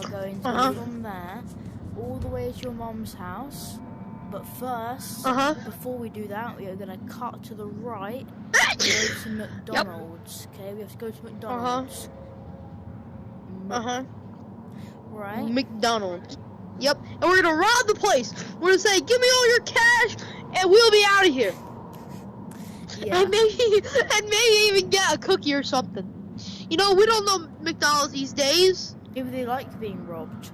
are going to go from there all the way to your mom's house. But first, before we do that, we are going to cut to the right and go to McDonald's. Okay, we have to go to McDonald's. Right? McDonald's. Yep, and we're gonna rob the place. We're gonna say, "Give me all your cash, and we'll be out of here." Yeah. And maybe even get a cookie or something. You know, we don't know McDonald's these days. Maybe they like being robbed.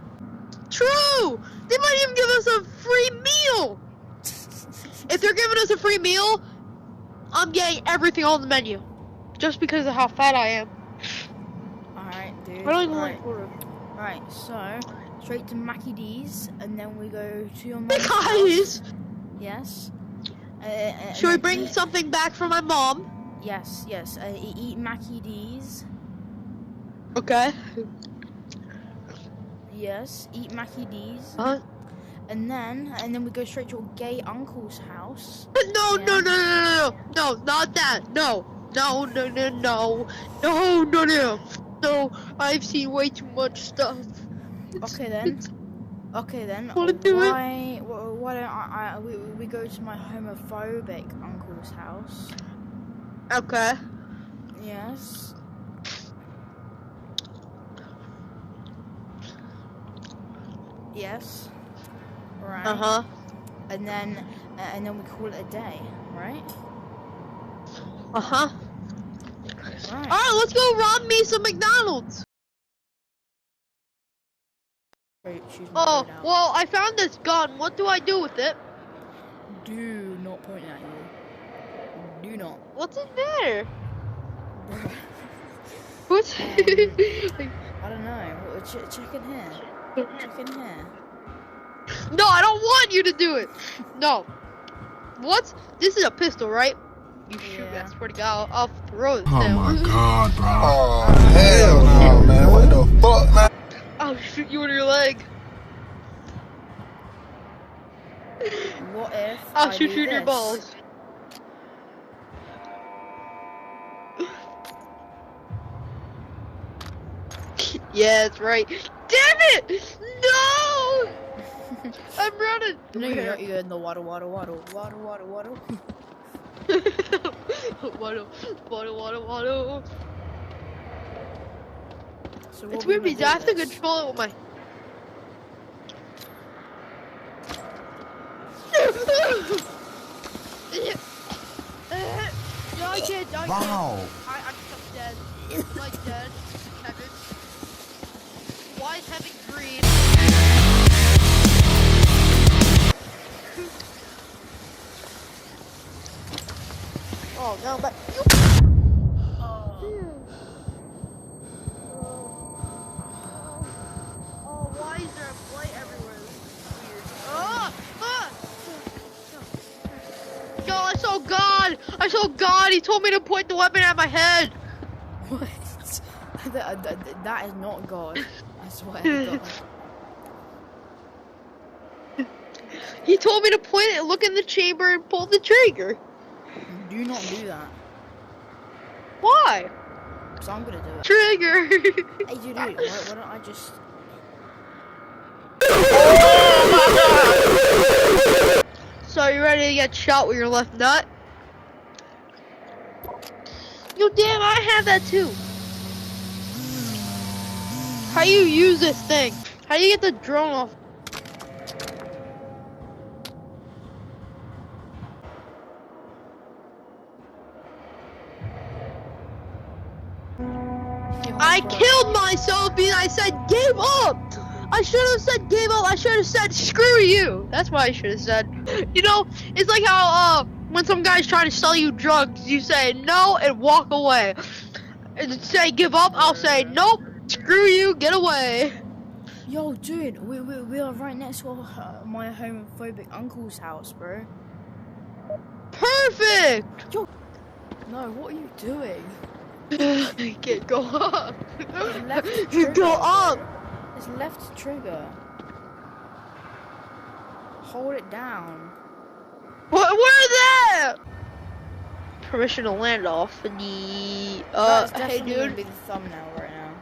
True. They might even give us a free meal. If they're giving us a free meal, I'm getting everything on the menu, just because of how fat I am. All right, dude. I don't even like order. Right, so straight to Mackie D's, and then we go to your mom's Guys! house. Yes. Should we bring something back for my mom? Yes. Eat Mackie D's. Okay. Yes, eat Mackie D's. And then we go straight to your gay uncle's house. No, not that. No, I've seen way too much stuff. Okay then. Wanna do it? Why don't we go to my homophobic uncle's house? Okay. Yes. Right. And then we call it a day, right? Right. Alright, let's go rob me some McDonald's. Oh, well, I found this gun. What do I do with it? Do not point at you. Do not. What's in there? What's I don't know. Check in here. Check in here. No, I don't want you to do it. No. What? This is a pistol, right? You shoot. Yeah. I swear to God, I'll throw it. Oh my God, bro. Oh, hell no, man. What the fuck, man? I'll shoot you in your leg. What if I'll shoot you in your balls. Yeah, that's right. Damn it! No! I'm running. No, you're in the water. Waddle. Waddle. So It's weird because I have to control it with my... No, I can't. Wow. I'm dead. I'm dead. Kevin. Why is Heaven green? Oh no, but why is there a blight everywhere? This is weird. Yo, I saw God. He told me to point the weapon at my head. What? That is not God. I swear to God. He told me to point it, look in the chamber, and pull the trigger. Do not do that. Why? Because I'm gonna do it. Trigger. Hey, dude, why don't I just... So you ready to get shot with your left nut? Yo, damn, I have that too. How you use this thing? How do you get the drone off? I killed myself because I said gave up. I should have said gave up. I should have said screw you. That's what I should have said. You know, it's like how when some guy's trying to sell you drugs, you say no and walk away. And say give up, I'll say nope, screw you, get away. Yo, dude, we are right next to my homophobic uncle's house, bro. Perfect. Yo, no, what are you doing? You can't go up. You go up. It's left trigger. Hold it down. What is that? Permission to land off the That's hey definitely dude. gonna be the thumbnail right now.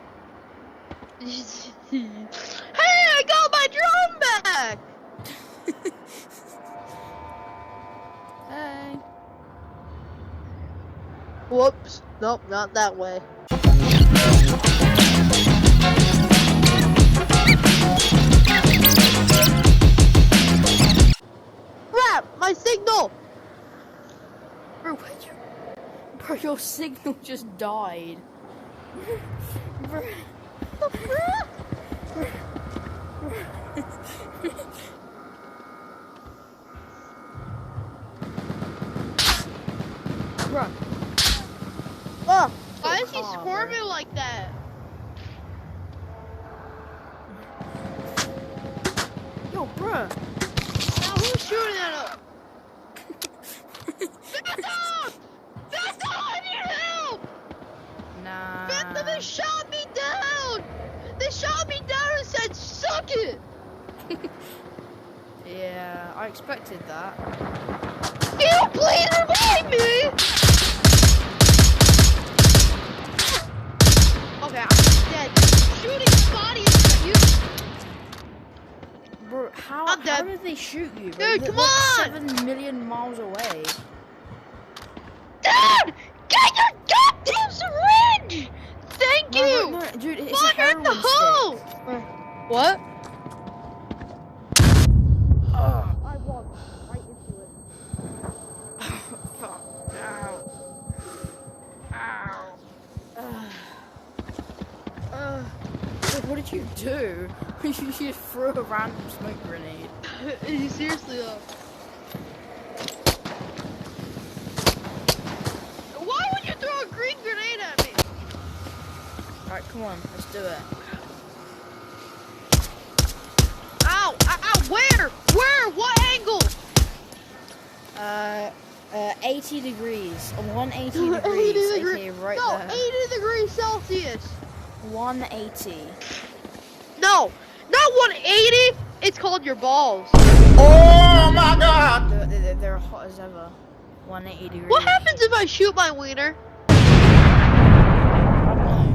Whoops. Nope, not that way. Crap! My signal! Bro, bro, your signal just died. Bro. Bro. Oh, why is he squirming like that? Yo, bro. Now who's shooting at us? Phantom! Phantom, I need help! Nah. Phantom, they shot me down! They shot me down and said, suck it! Yeah, I expected that. Can you please revive me? Okay, I'm dead. Shooting bodies at you. Bro, how did they shoot you, bro? Dude, They're come like on! 7 million miles away. Dude! Get your goddamn syringe! Thank you! No, dude, it's a Fire in heroin the hole! stick. What? I walked right into it. Fuck. Ow. What did you do? You just threw a random smoke grenade. Seriously though. Why would you throw a green grenade at me? Alright, come on, let's do it. Ow! Ow! Where? Where? What angle? 80 degrees. 180 degrees. Okay, right no, there. 80 degrees Celsius. 180. No, not 180. It's called your balls. Oh my God! They're hot as ever. 180 degrees. What happens if I shoot my wiener?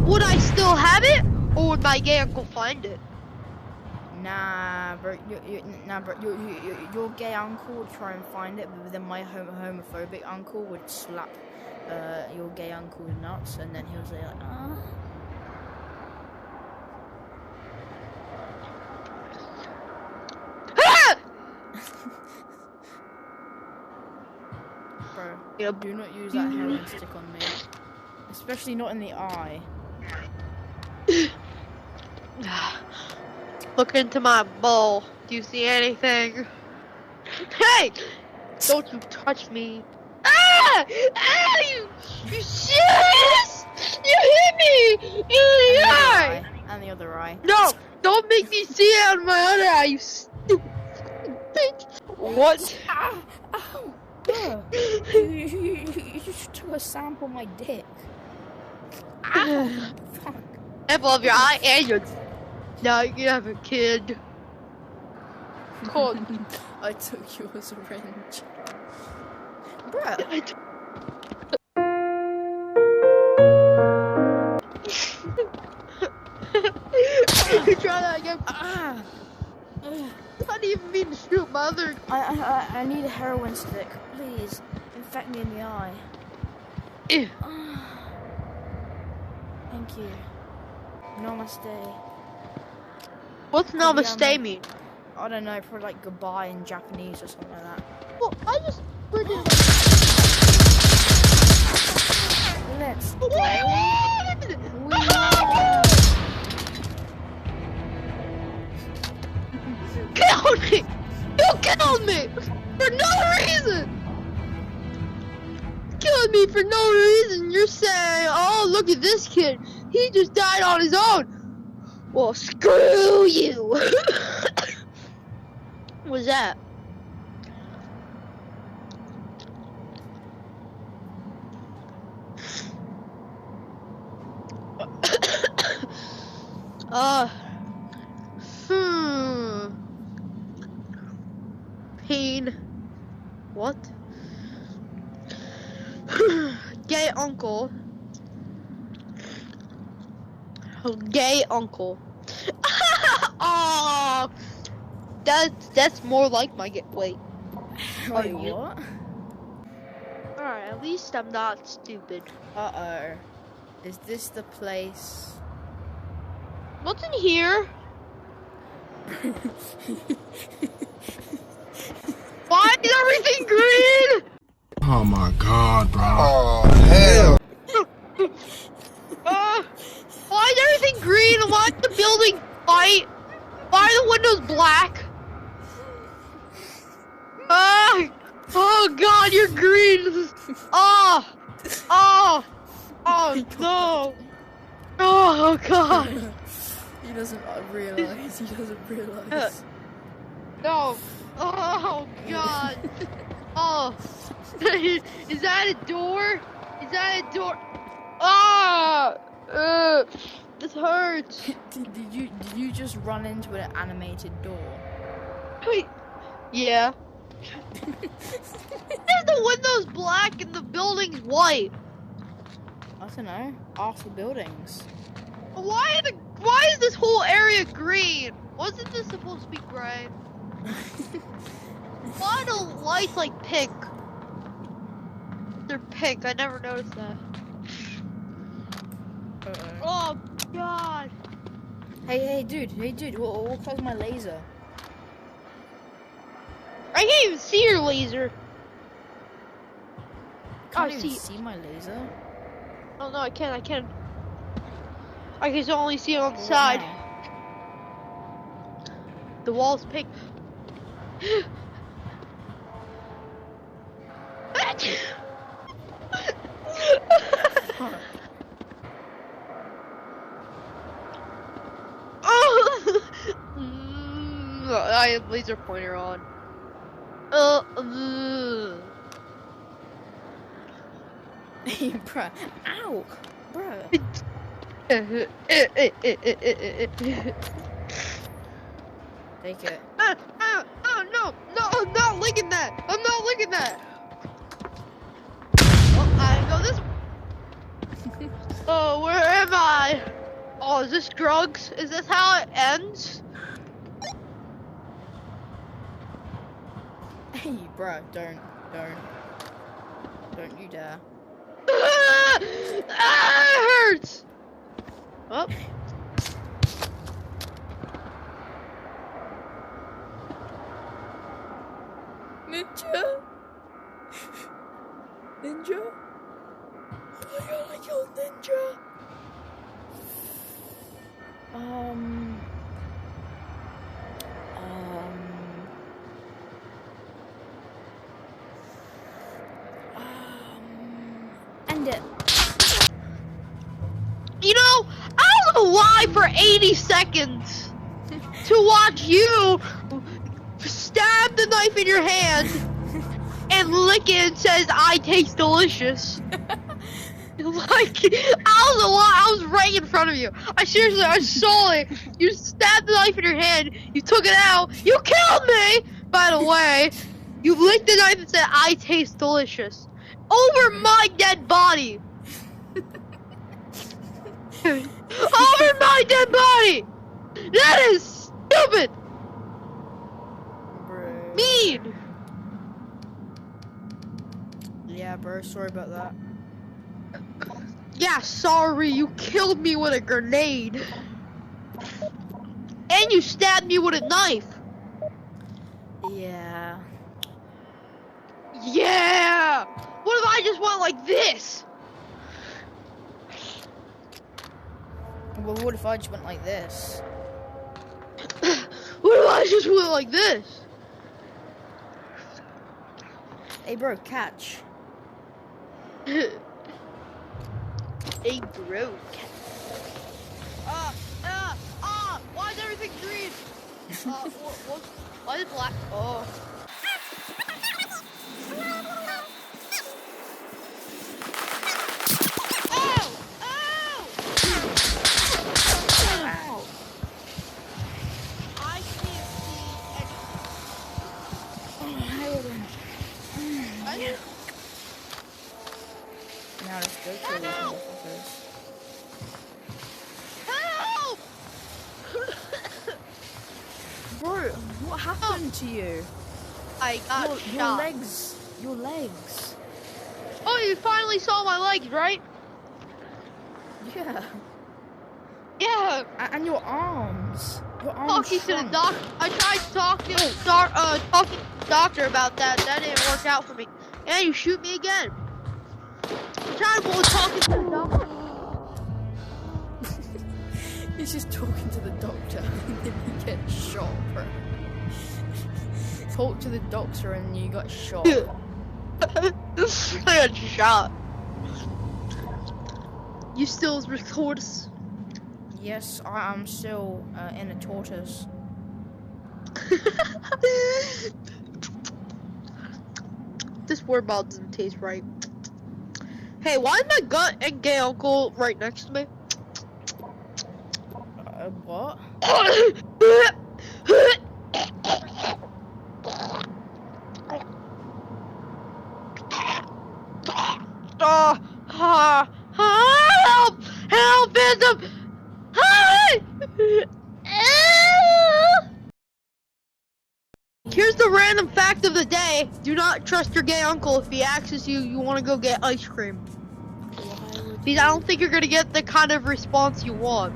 Would I still have it, or would my gay uncle find it? Nah, bro. Your gay uncle would try and find it, but then my homophobic uncle would slap your gay uncle's nuts, and then he was like, ah. Bro, do not use that heroin stick on me. Especially not in the eye. Look into my bowl. Do you see anything? Hey! Don't you touch me. Ah! Ah! You serious? You hit me in the eye! And the other eye. No! Don't make me see it out of my other eye, you stupid bitch! What? Ow! Ow! You just took a sample of my dick. Ow! Fuck. Sample of your eye and your... Now you can have a kid. Cool. I took your syringe. Bruh. Try that again. Ah. I didn't even mean to shoot my other... I need a heroin stick. Please. Infect me in the eye. Thank you. Namaste. What's namaste mean? I don't know, probably like goodbye in Japanese or something like that. Well, I just freaking... Let's We won! Killed me! You killed me! For no reason! Killing me for no reason. You're saying, oh, look at this kid. He just died on his own. Well, screw you. What was that? Pain. What? Gay uncle. Gay uncle. Oh, that's more like my get. Wait. Wait, what? Alright, At least I'm not stupid. Uh-oh. Is this the place? What's in here? Why is everything green? Oh my god, bro. Oh, hell. Why is everything green? Why is the building white? Why are the windows black? Oh god, you're green. Oh no. Oh god. He doesn't realize. He doesn't realize. No. Oh god. Oh. Is that a door? Is that a door? Ah! This hurts. Did you just run into an animated door? Wait. Yeah. Is the windows black and the building's white? I don't know. Ask the buildings. Why is this whole area green? Wasn't this supposed to be gray? Why are the lights like pink? They're pink. I never noticed that. Oh god. Hey dude, we'll close my laser. I can't even see your laser. Can't even see my laser. Oh no, I can. I can only see it on the side. Wow. The wall's pink. I have laser pointer on. Hey, bruh. Ow! Bruh. Take it. Oh no, I'm not licking that. I'm not licking that. Oh, I go this way. Oh, where am I? Oh, is this drugs? Is this how it ends? Hey, bruh, don't you dare. It hurts. Oh. Ninja? Ninja? Oh my god, I killed Ninja! End it. You know, I don't know why for 80 seconds to watch you stab the knife in your hand and lick it and says, I taste delicious. Like, I don't know why, I was right in front of you. I saw it. You stabbed the knife in your hand, you took it out, you killed me! By the way, you licked the knife and said, I taste delicious. Over my dead body! Over my dead body! That is stupid! Bro. Mean! Yeah, bro, sorry about that. Yeah, sorry, you killed me with a grenade. And you stabbed me with a knife. Yeah. Yeah! What if I just went like this? Well, what if I just went like this? What if I just went like this? Hey, bro, catch. Hey, bro. Why is everything green? Why is it black? Oh. Now let's go kill these motherfuckers. Help! Bro, what happened to you? I got Your shot. legs. Your legs. Oh, you finally saw my legs, right? Yeah. Yeah. And your arms. Your arms Talking to the shrunk. doc. I tried talking to the doctor about that. That didn't work out for me. And you shoot me again. I'm trying to talking to the doctor. He's just talking to the doctor and then you get shot, bro. Talk to the doctor and you got shot. I got shot. You still record us? Yes, I'm still in a tortoise. This word ball doesn't taste right. Hey, why is my gut and gay uncle right next to me? What? Help! Help! Phantom! Here's the random fact of the day. Do not trust your gay uncle if he asks you want to go get ice cream. Because I don't think you're going to get the kind of response you want.